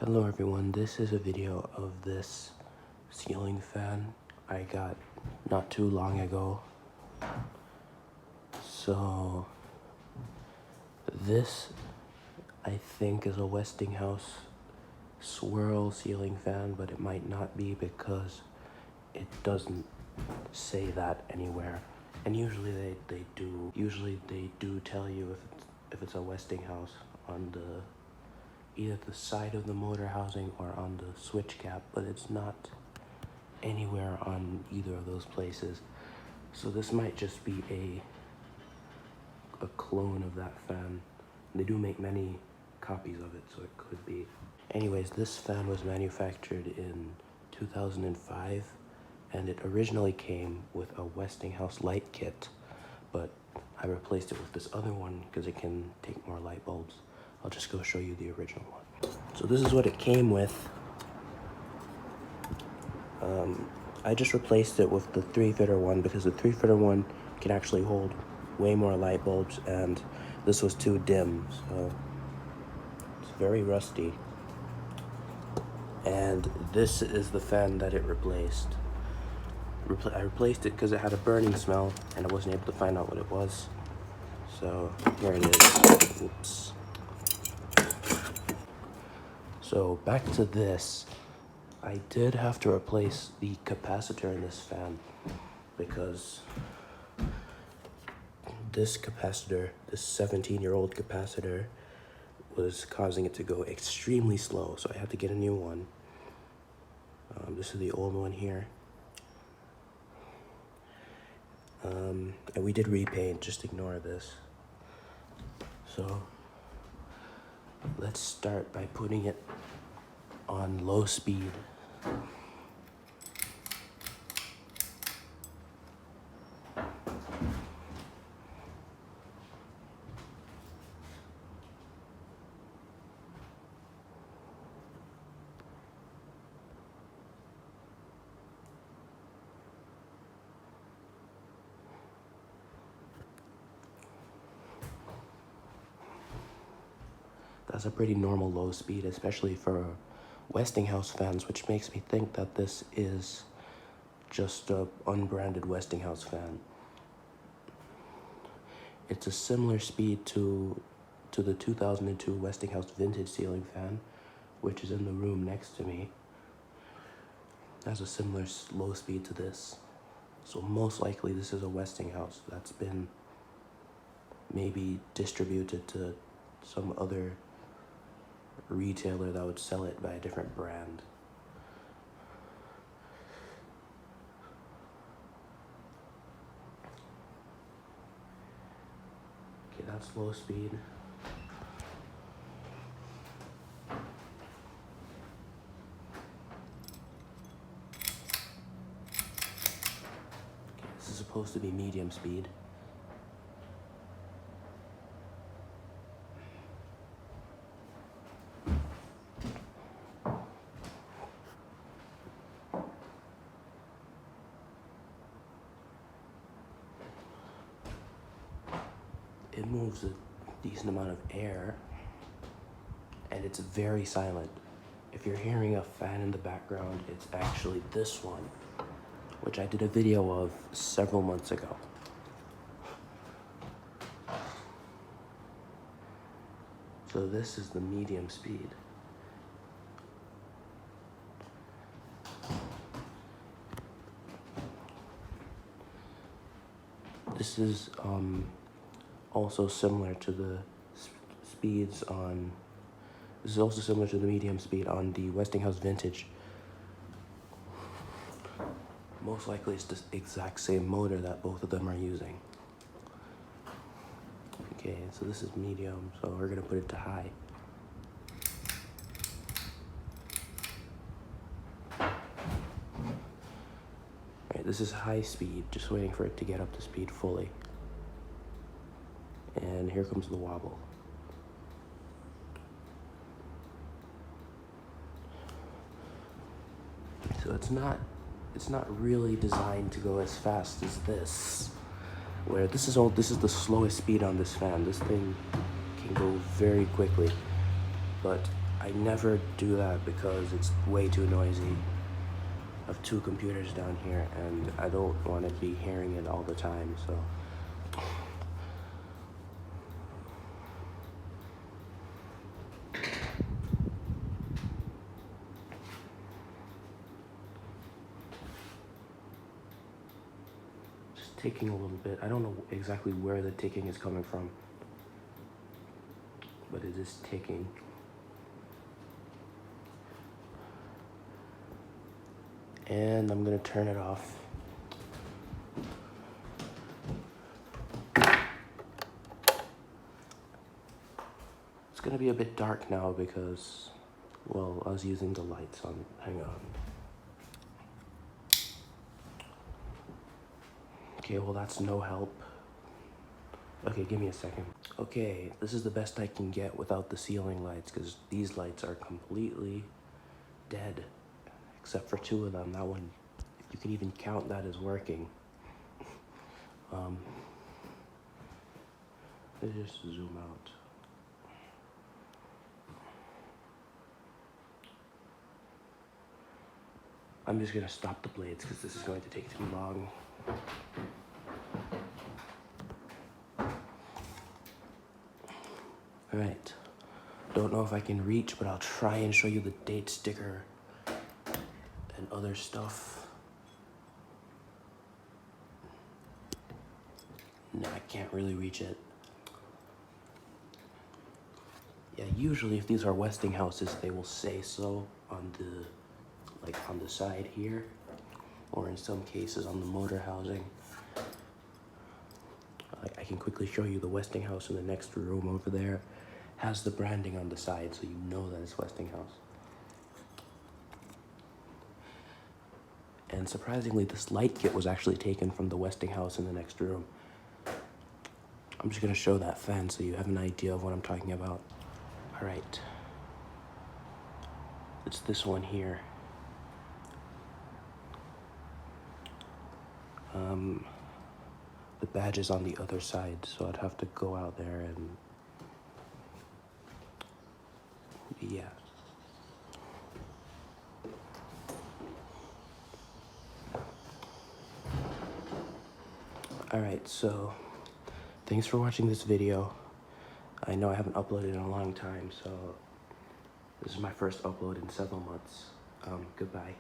Hello everyone, this is a video of this ceiling fan I got not too long ago. So this I think is a Westinghouse swirl ceiling fan, but it might not be because it doesn't say that anywhere. And usually they do tell you if it's a Westinghouse on either the side of the motor housing or on the switch cap, but it's not anywhere on either of those places. So this might just be a clone of that fan. They do make many copies of it, so it could be. Anyways, this fan was manufactured in 2005, and it originally came with a Westinghouse light kit, but I replaced it with this other one because it can take more light bulbs. I'll just go show you the original one. So this is what it came with. I just replaced it with the 3-fitter one because the 3-fitter one can actually hold way more light bulbs, and this was too dim, so it's very rusty. And this is the fan that it replaced. I replaced it because it had a burning smell and I wasn't able to find out what it was. So here it is. Oops. So back to this. I did have to replace the capacitor in this fan because this capacitor, this 17-year-old capacitor, was causing it to go extremely slow, so I had to get a new one. This is the old one here. And we did repaint, just ignore this. So let's start by putting it on low speed. That's a pretty normal low speed, especially for Westinghouse fans, which makes me think that this is just a unbranded Westinghouse fan. It's a similar speed to the 2002 Westinghouse vintage ceiling fan, which is in the room next to me. It has a similar low speed to this. So most likely this is a Westinghouse that's been maybe distributed to some other retailer that would sell it by a different brand. Okay, that's low speed. Okay, this is supposed to be medium speed. It moves a decent amount of air, and it's very silent. If you're hearing a fan in the background, it's actually this one, which I did a video of several months ago. So this is the medium speed. This is also similar to the speeds on, this is also similar to the medium speed on the Westinghouse vintage. Most likely it's the exact same motor that both of them are using. Okay, so this is medium, so we're gonna put it to high. Alright, this is high speed, just waiting for it to get up to speed fully. And here comes the wobble. So it's not really designed to go as fast as this, where this is the slowest speed on this fan. This thing can go very quickly, but I never do that because it's way too noisy. I have 2 computers down here and I don't want to be hearing it all the time, so. Just ticking a little bit. I don't know exactly where the ticking is coming from, but it is ticking. And I'm gonna turn it off. It's gonna be a bit dark now because, well, I was using the lights on. Hang on. Okay, well, that's no help. Okay, give me a second. Okay, this is the best I can get without the ceiling lights because these lights are completely dead, except for 2 of them. That one, if you can even count that as working. Let's just zoom out. I'm just gonna stop the blades because this is going to take too long. All right, don't know if I can reach, but I'll try and show you the date sticker and other stuff. No, I can't really reach it. Yeah, usually if these are Westinghouses, they will say so on the side here, or in some cases on the motor housing. I can quickly show you the Westinghouse in the next room over there has the branding on the side, so you know that it's Westinghouse. And surprisingly, this light kit was actually taken from the Westinghouse in the next room. I'm just gonna show that fan so you have an idea of what I'm talking about. All right, it's this one here. The badge is on the other side, so I'd have to go out there and, yeah. All right, so thanks for watching this video. I know I haven't uploaded in a long time, so this is my first upload in several months. Goodbye.